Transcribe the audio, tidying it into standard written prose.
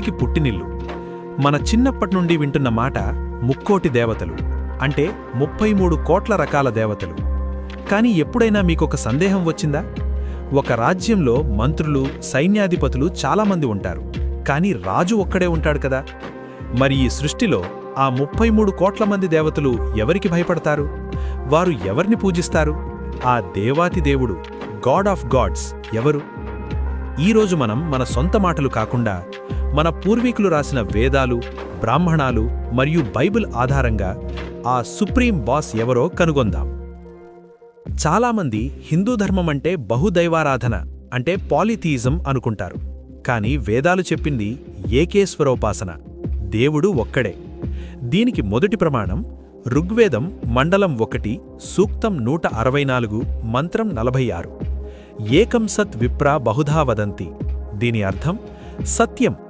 భక్తికి పుట్టినిల్లు. మన చిన్నప్పట్నుండి వింటున్న మాట ముక్కోటి దేవతలు, అంటే 33 కోట్ల రకాల దేవతలు. కాని ఎప్పుడైనా మీకొక సందేహం వచ్చిందా? ఒక రాజ్యంలో మంత్రులు, సైన్యాధిపతులు చాలామంది ఉంటారు, కాని రాజు ఒక్కడే ఉంటాడు కదా. మరి ఈ సృష్టిలో ఆ 33 కోట్ల మంది దేవతలు ఎవరికి భయపడతారు? వారు ఎవరిని పూజిస్తారు? ఆ దేవాతి దేవుడు, గాడ్ ఆఫ్ గాడ్స్ ఎవరు? ఈరోజు మనం మన సొంత మాటలు కాకుండా మన పూర్వీకులు రాసిన వేదాలు, బ్రాహ్మణాలు మరియు బైబిల్ ఆధారంగా ఆ సుప్రీం బాస్ ఎవరో కనుగొందాం. చాలామంది హిందూ ధర్మమంటే బహుదైవారాధన, అంటే పాలిథియిజం అనుకుంటారు. కాని వేదాలు చెప్పింది ఏకేశ్వరోపాసన, దేవుడు ఒక్కడే. దీనికి మొదటి ప్రమాణం ఋగ్వేదం మండలం 1 సూక్తం 164 మంత్రం 46. ఏకం సత్ విప్రా బహుధా వదంతి. దీని అర్థం సత్యం